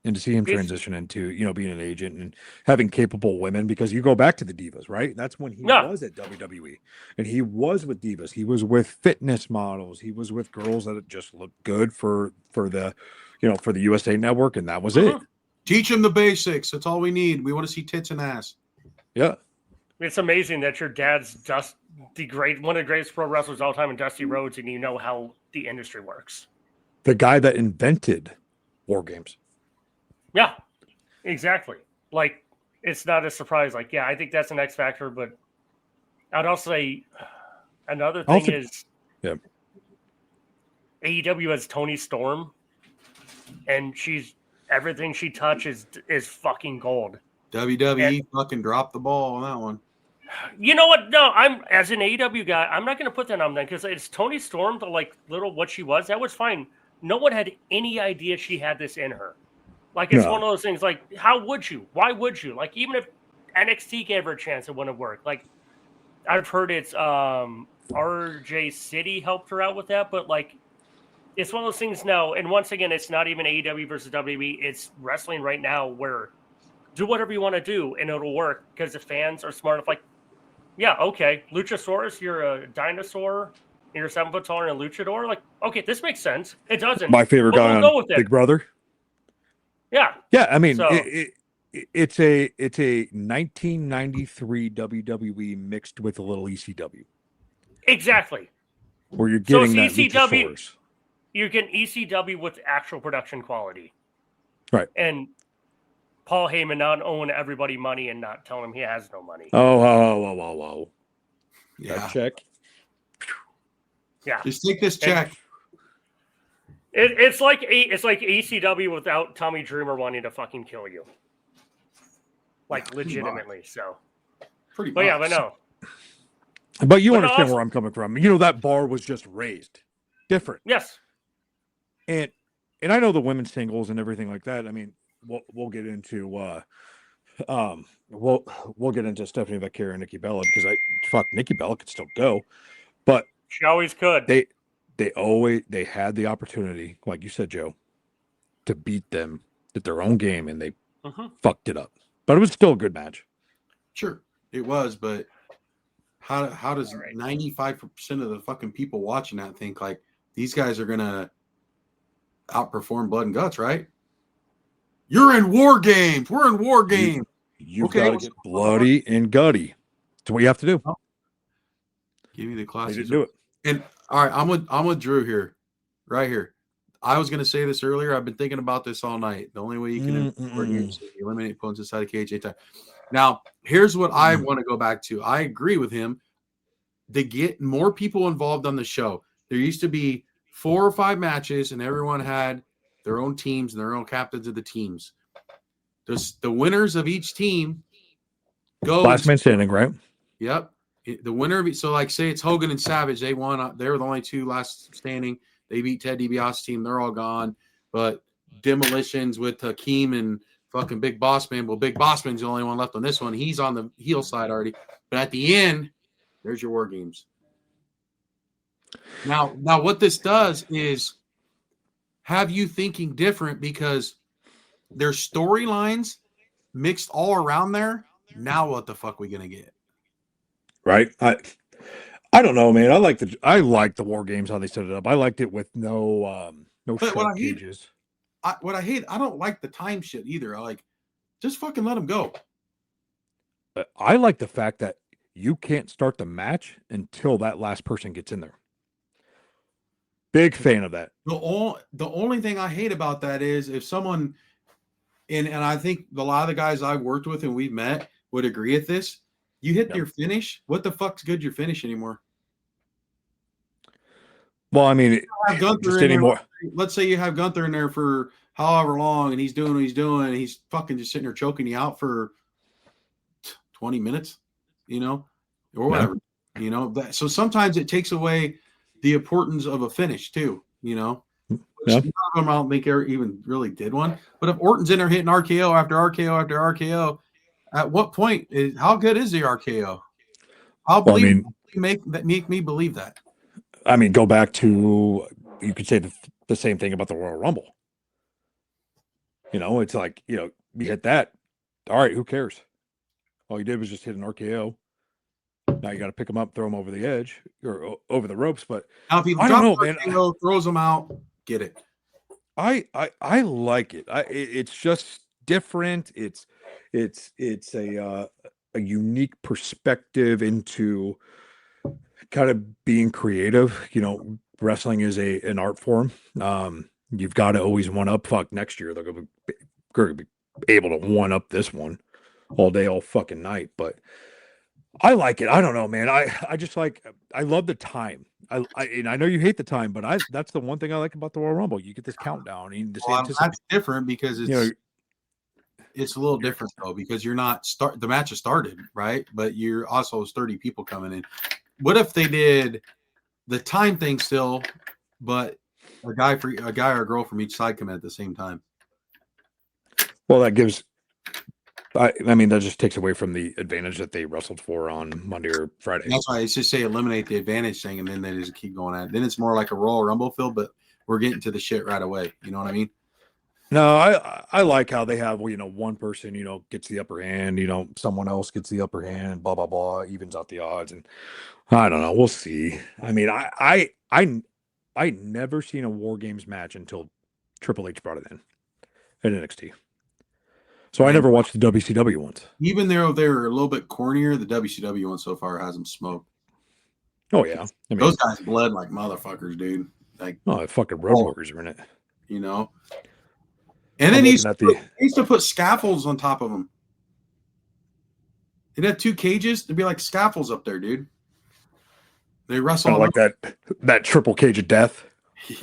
And to see him He's- transition into, being an agent and having capable women, because you go back to the Divas, right? That's when he Yeah. was at WWE. And he was with Divas. He was with fitness models. He was with girls that just looked good for the for the USA Network, and that was it. Teach them the basics. That's all we need. We want to see tits and ass. Yeah. it's amazing that your dad's one of the greatest pro wrestlers of all time, and Dusty Rhodes, and you know how the industry works. The guy that invented War Games. Yeah, exactly. Like, it's not a surprise. Like, yeah, I think that's an X factor, but I'd also say another thing is Yeah. AEW has Toni Storm, and everything she touches is fucking gold. WWE fucking dropped the ball on that one. You know what? No, I'm as an AEW guy, I'm not going to put that on them because it's Toni Storm. The little what she was, that was fine. No one had any idea she had this in her. Like, it's one of those things. Like, how would you? Why would you? Like, even if NXT gave her a chance, it wouldn't have worked. Like, I've heard it's RJ City helped her out with that, but like, it's one of those things now. And once again, it's not even AEW versus WWE. It's wrestling right now where do whatever you want to do and it'll work because the fans are smart enough. Like, yeah, okay, Luchasaurus, you're a dinosaur, and you're 7 foot taller and a luchador. Like, okay, this makes sense. It doesn't. My favorite but guy we'll go on with it. Big Brother. Yeah. Yeah, I mean, So- it's a 1993 WWE mixed with a little ECW, Exactly. where you're So getting it's that ECW. Luchasaurus. You're getting ECW with actual production quality. Right. And Paul Heyman not owing everybody money and not telling him he has no money. Oh. Yeah. That check. Yeah. Just take this check. It's like ECW without Tommy Dreamer wanting to fucking kill you. Like, legitimately. So, Pretty but yeah, much. but no. But you But understand also- where I'm coming from. That bar was just raised different. Yes. And I know the women's singles and everything like that. I mean, we'll get into we'll get into Stephanie Vecchia and Nikki Bella because Nikki Bella could still go, but She always could. they had the opportunity, like you said, Joe, to beat them at their own game, and they fucked it up. But it was still a good match. Sure, it was, but how does 95% of the fucking people watching that think like these guys are gonna outperform Blood and Guts, right? You're in War Games. We're in War Games. You've Okay, got to what's get bloody and gutty. That's what you have to do. Give me the They classics. didn't do it. And all right, I'm with Drew here, right here. I was gonna say this earlier. I've been thinking about this all night. The only way you can War Games is eliminate opponents inside a cage anytime. Now, here's what I want to go back to. I agree with him. To get more people involved on the show, there used to be 4 or 5 matches, and everyone had their own teams and their own captains of the teams. The winners of each team go. Last man standing, right? Yep. The winner of so like say it's Hogan and Savage, they won. They were the only 2 last standing. They beat Ted DiBiase's team. They're all gone. But Demolitions with Hakeem and fucking Big Boss Man. Well, Big Boss Man's the only one left on this one. He's on the heel side already. But at the end, there's your War Games. Now what this does is have you thinking different because there's storylines mixed all around there. Now what the fuck we gonna get? Right. I don't know, man. I like the War Games, how they set it up. I liked it with no shark cages. What I hate, I don't like the time shit either. I like just fucking let them go. I like the fact that you can't start the match until that last person gets in there. Big fan of that. The only thing I hate about that is if someone and I think a lot of the guys I've worked with and we've met would agree with this. You hit your finish. What the fuck's good your finish anymore? Well, I mean, just anymore. Let's say you have Gunther in there for however long, and he's doing what he's doing, and he's fucking just sitting there choking you out for 20 minutes, or whatever, so sometimes it takes away the importance of a finish too, Yeah. I don't think ever even really did one, but if Orton's in there hitting RKO after RKO after RKO, at what point how good is the RKO? Make me believe that. I mean, go back to you could say the same thing about the Royal Rumble. It's like you hit that. All right, who cares? All you did was just hit an RKO. Now you got to pick them up, throw them over the edge or over the ropes. But now if he I don't know, man. RKO, throws them out, get it. I like it. It's just different. It's a unique perspective into kind of being creative. Wrestling is an art form. You've got to always one up. Fuck, next year they're going to be able to one up this one all day, all fucking night. But I like it. I don't know, man. I just I love the time. And I know you hate the time, but that's the one thing I like about the Royal Rumble. You get this countdown. That's different because it's a little different though because you're not the match has started, right? But you're also 30 people coming in. What if they did the time thing still, but a guy or a girl from each side come in at the same time? Well, that gives. I mean, that just takes away from the advantage that they wrestled for on Monday or Friday. That's why it's just say eliminate the advantage thing, and then they just keep going at it. Then it's more like a Royal Rumble field, but we're getting to the shit right away. You know what I mean? No, I like how they have one person gets the upper hand, someone else gets the upper hand, blah blah blah, evens out the odds, and I don't know. We'll see. I mean, I never seen a War Games match until Triple H brought it in at NXT. So I never watched the WCW ones. Even though they're a little bit cornier, the WCW one so far has them smoked. Oh yeah, I mean, those guys bled like motherfuckers, dude. Like fucking Road Warriors are in it. And then he used to put scaffolds on top of them. They'd have 2 cages. There'd be like scaffolds up there, dude. They wrestle kind of like that triple cage of death.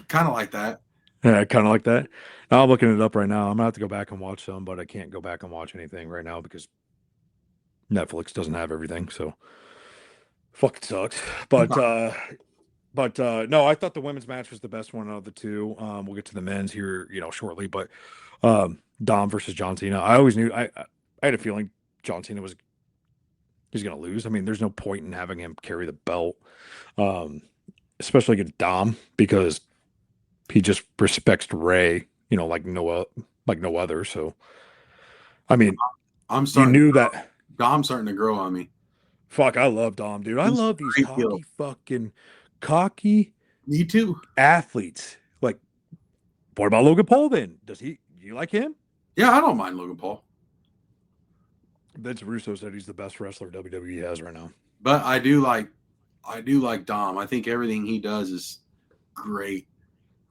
Kind of like that. Yeah, kind of like that. Now I'm looking it up right now. I'm gonna have to go back and watch some, but I can't go back and watch anything right now because Netflix doesn't have everything. So fucking sucks. But no, I thought the women's match was the best one out of the two. We'll get to the men's here, shortly. But Dom versus John Cena. I always knew. I had a feeling John Cena he's gonna lose. I mean, there's no point in having him carry the belt, especially against Dom because he just respects Ray, like no other. So, I mean, you knew that Dom's starting to grow on me. Fuck, I love Dom, dude. I love these cocky me too athletes. Like, what about Logan Paul then? Do you like him? Yeah, I don't mind Logan Paul. Vince Russo said he's the best wrestler WWE has right now. But I do like Dom. I think everything he does is great.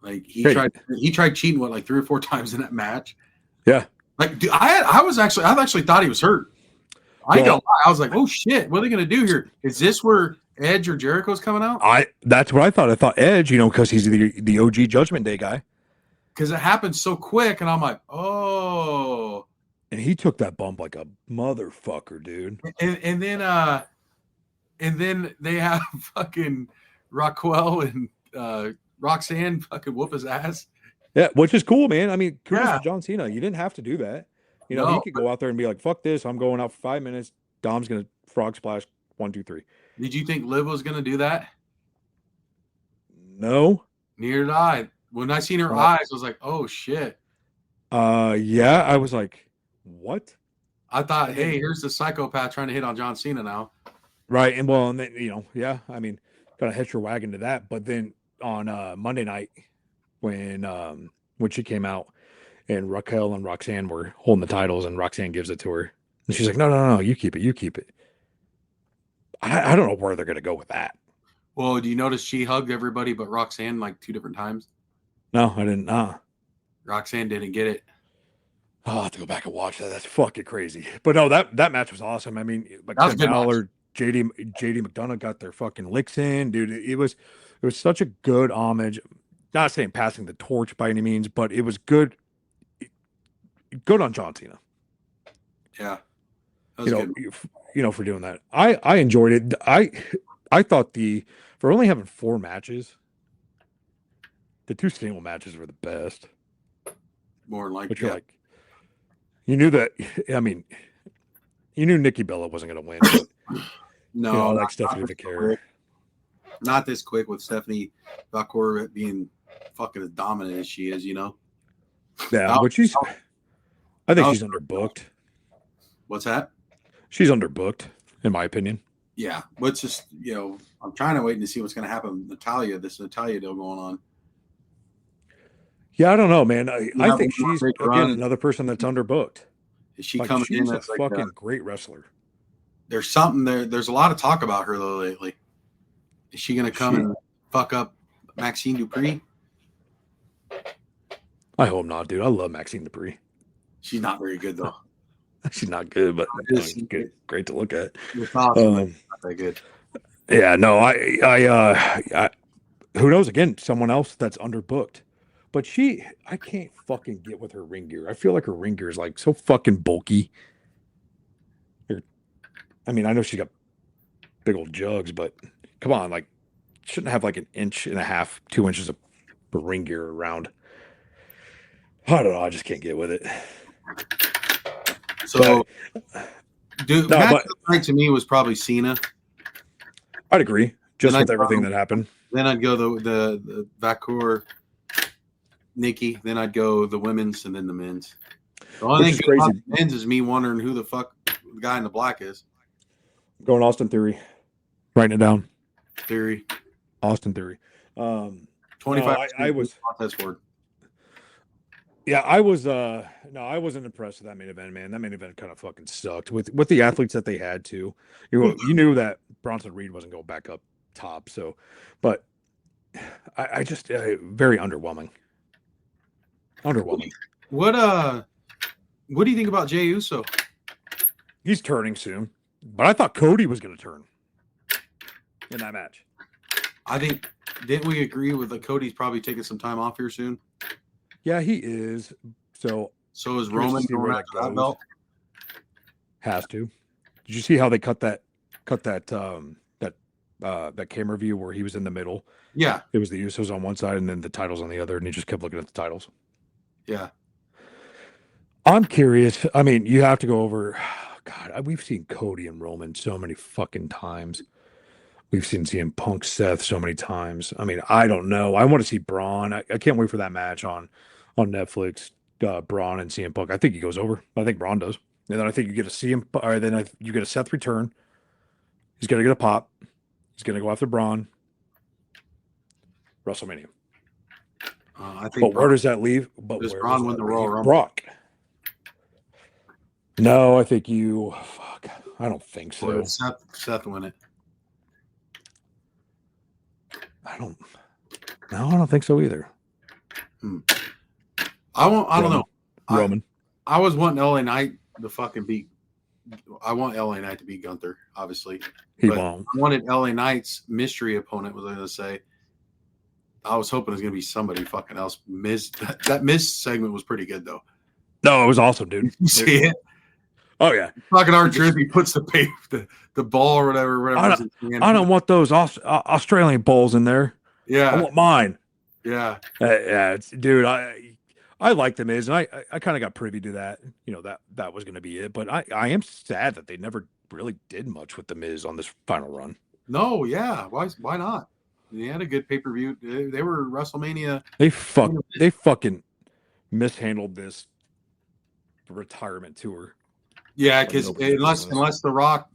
Like he tried cheating like 3 or 4 times in that match. Yeah. Like dude, I actually thought he was hurt. I don't. I was like, oh shit, what are they gonna do here? Is this where Edge or Jericho's coming out? That's what I thought. I thought Edge, because he's the OG Judgment Day guy. Because it happened so quick, and I'm like, oh. And he took that bump like a motherfucker, dude. And then they have fucking Raquel and Roxanne fucking whoop his ass. Yeah, which is cool, man. I mean, kudos Yeah. to John Cena. You didn't have to do that. He No. could go out there and be like, "Fuck this! I'm going out for 5 minutes. Dom's gonna frog splash 1, 2, 3." Did you think Liv was gonna do that? No. Neither did I. When I seen her eyes, I was like, oh shit. Yeah, I was like, what? I thought, hey, here's the psychopath trying to hit on John Cena now. Right, and well, and then yeah, I mean, gotta hitch your wagon to that. But then on Monday night, when she came out, and Raquel and Roxanne were holding the titles, and Roxanne gives it to her, and she's like, no, you keep it. I don't know where they're gonna go with that. Well, do you notice she hugged everybody but Roxanne like 2 different times? No, I didn't. Roxanne didn't get it. I'll have to go back and watch that. That's fucking crazy. But no, that match was awesome. I mean, like That was a Finn good match. Balor, JD McDonough got their fucking licks in, dude. It was such a good homage. Not saying passing the torch by any means, but it was good. Good on John Cena. Yeah. That was good. For doing that. I enjoyed it. I thought for only having 4 matches, the 2 single matches were the best. More than like, But you're like, you knew that. I mean, you knew Nikki Bella wasn't going to win. But, no, like Stephanie didn't care. Not this quick with Stephanie Valcour being fucking as dominant as she is, Yeah, That- but I think that she's underbooked. What's that? She's underbooked, in my opinion. Yeah. What's just, I'm trying to wait to see what's going to happen with this Natalia deal going on. Yeah, I don't know, man. I think she's great again run. another person that's underbooked. Is she Like, coming she's in a as like fucking great wrestler. there's something there. There's a lot of talk about her though lately. Is she going to come and fuck up Maxine Dupree? I hope not, dude. I love Maxine Dupree. She's not very good though. She's not good, but she's good, great to look at. It's awesome. Not that good. Yeah, no, I who knows? Again, someone else that's underbooked. But I can't fucking get with her ring gear. I feel like her ring gear is like so fucking bulky. I mean, I know she's got big old jugs, but come on, like, shouldn't have like 1.5 inches, 2 inches of ring gear around. I don't know. I just can't get with it. So, dude, No, match but- of the night to me was probably Cena. I'd agree, just Then with everything that happened. Then I'd go the Vacour, Nikki. Then I'd go the women's and then the men's. The only Which thing is good about crazy. the men's is me wondering who the fuck the guy in the black is. Going Austin Theory, writing it down. Theory. Austin Theory. 25. I was. contest word. Yeah, I was. No, I wasn't impressed with that main event, man. That main event kind of fucking sucked with the athletes that they had too. You knew that Bronson Reed wasn't going back up top, so. But I just very underwhelming. Underwhelming. What do you think about Jey Uso? He's turning soon, but I thought Cody was going to turn in that match. I think didn't we agree with the Cody's probably taking some time off here soon? Yeah, he is. So So is Curious to Roman see where going that after that goes. belt? has to. Did you see how they cut that camera view where he was in the middle? Yeah, It was the Usos on one side and then the titles on the other, and he just kept looking at the titles. yeah. I'm curious. I mean, you have to go over. God, we've seen Cody and Roman so many fucking times. We've seen CM Punk, Seth so many times. I mean, I don't know. I want to see Braun. I can't wait for that match on Netflix. Braun and CM Punk. I think he goes over. I think Braun does. And then I think you get a CM, or then you get a Seth return. He's gonna get a pop. He's gonna go after Braun. WrestleMania. I think. But where does that leave? But Does where Braun does win that the Royal leave Rumble? Brock. No, I think you. Fuck. I don't think Or so. does Seth win it? I don't. No, I don't think so either. I don't know. Roman. I was wanting LA Knight to fucking beat I want LA Knight to beat Gunther, obviously. He But won't. I wanted LA Knight's mystery opponent, was I going to say. I was hoping it was going to be somebody fucking else. Miz, that Miz segment was pretty good, though. No, it was awesome, dude. You see it? Oh yeah. Fucking our trip, he puts the ball or whatever. I don't want those Australian balls in there. I Yeah, want mine. yeah. Yeah, dude. I like the Miz, and I kind of got privy to that. You know that was going to be it, but I am sad that they never really did much with the Miz on this final run. No, yeah. Why not? They had a good pay per view. They were WrestleMania. They fucking mishandled this retirement tour. Yeah, Like because nobody's business. unless The Rock,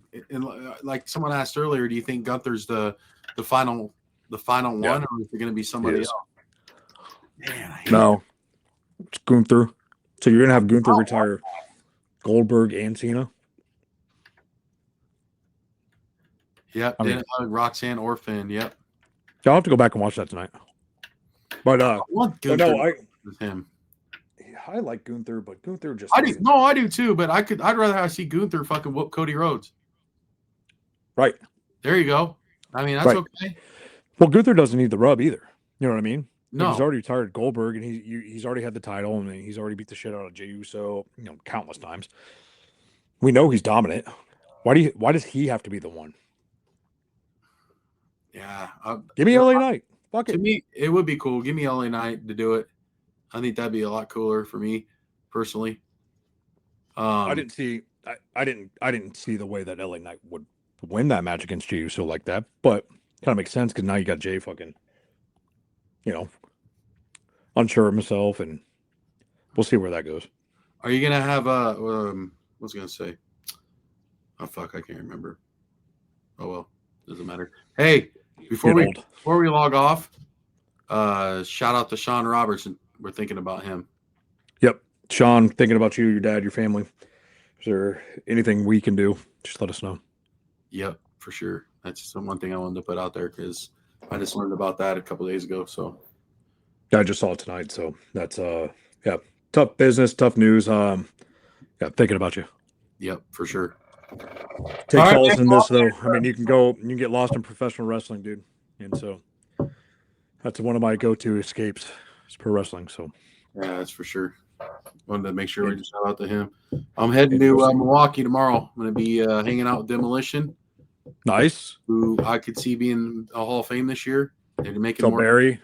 like someone asked earlier, do you think Gunther's the final one, Yeah. or is it going to be somebody He is. else? Man, I hate No, it's Gunther. So you're gonna have Gunther retire Goldberg and Cena. Yep, I mean- Dana Hug, Roxanne Orphan. Yep. So I'll have to go back and watch that tonight. But I want but Gunther no, with him. I like Gunther, but Gunther just I do. No, I do too. But I'd rather see Gunther fucking whoop Cody Rhodes. right. There you go. I mean, that's Right. okay. Well, Gunther doesn't need the rub either. You know what I mean? Like, No, he's already retired Goldberg, and he's already had the title, and he's already beat the shit out of Jey Uso, countless times. We know he's dominant. Why does he have to be the one? yeah. Give me LA Knight. Fuck To it. me, it would be cool. Give me LA Knight to do it. I think that'd be a lot cooler for me personally. I didn't see the way that LA Knight would win that match against Jey Uso like that, but kind of makes sense because now you got Jay fucking, unsure of himself, and we'll see where that goes. Are you gonna have what's I gonna say? Oh fuck, I can't remember. Oh well, doesn't matter. Hey, before Get old. we log off, shout out to Sean Robertson. We're thinking about him. Yep, Sean, thinking about you, your dad, your family. Is there anything we can do? Just let us know. Yep, for sure. That's just one thing I wanted to put out there because I just learned about that a couple days ago. So I just saw it tonight, so that's tough business, tough news. Thinking about you. yep, for sure. Take All right, solace man. in this, though. I mean, you can get lost in professional wrestling, dude, and so that's one of my go-to escapes is pro wrestling. So Yeah, that's for sure. Wanted to make sure we just shout out to him. I'm heading to Milwaukee tomorrow. I'm going to be hanging out with Demolition, nice. who I could see being a Hall of Fame this year. They're making So more. Barry,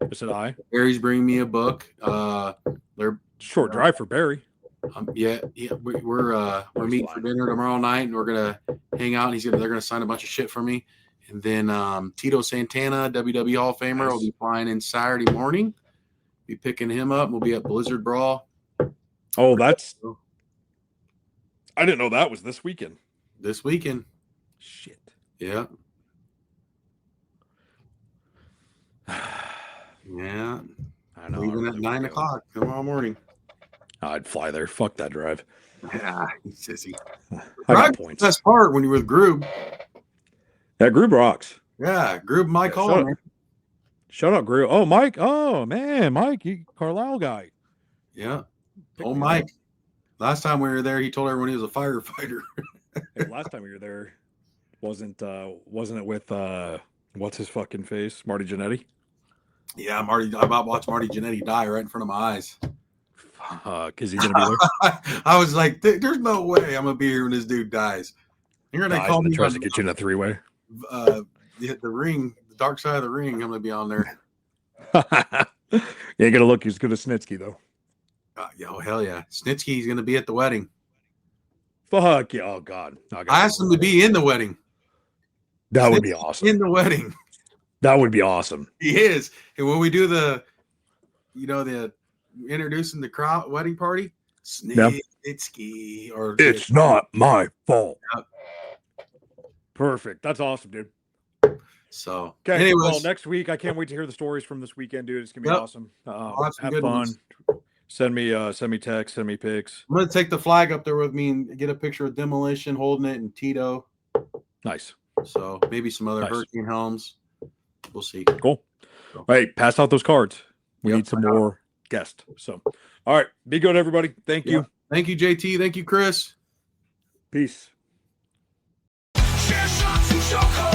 is it I? Barry's bringing me a book. They're Short drive for Barry. yeah. We're meeting for dinner tomorrow night, and we're gonna hang out. And they're gonna sign a bunch of shit for me, and then Tito Santana, WWE Hall of Famer, will be flying in Saturday morning. Be picking him up. We'll be at Blizzard Brawl Oh, I didn't know that was this weekend. this weekend. Shit. Yeah, yeah. I know. Leaving I at really 9 wanna go. o'clock tomorrow morning. I'd fly there. Fuck that drive. Yeah, sissy. I got Right, points. best part when you're with Groob. That group rocks. Yeah, Groob, Mike Yeah, Hall. Shout out, Grill. Oh, Mike. Oh, man. Mike, Carlisle guy. Yeah. Pick Oh, me Mike. up. Last time we were there, he told everyone he was a firefighter. Hey, last time we were there, wasn't it with what's his fucking face? Marty Jannetty? Yeah, Marty. I about watched Marty Jannetty die right in front of my eyes. Is he gonna be there? I was like, "There's no way I'm gonna be here when this dude dies." You're gonna Dies call and then me tries to get you in a three-way. the ring, the dark side of the ring. I'm gonna be on there. You ain't gonna look as good as Snitsky though. Yeah, oh hell yeah, Snitsky's gonna be at the wedding. Fuck yeah! Oh god, I asked him to be in the wedding. That would be Snitsky's awesome. in the wedding. That would be awesome. He is, and when we do the introducing the crowd wedding party, Snitsky or It's not my fault. Yep. Perfect. That's awesome, dude. So, Okay. anyways, Well, next week I can't wait to hear the stories from this weekend, dude. It's gonna be Yep. awesome. have some Have good fun. ones. Send me text. Send me pics. I'm gonna take the flag up there with me and get a picture of Demolition holding it and Tito. Nice. So maybe some other Nice. Hurricane Helms. We'll see. Cool. Hey, pass out those cards. We Yep, need some I got more guests. So, all right. Be good, everybody. Thank you. Thank you, JT. Thank you, Chris. Peace. Share shots and chokeholds.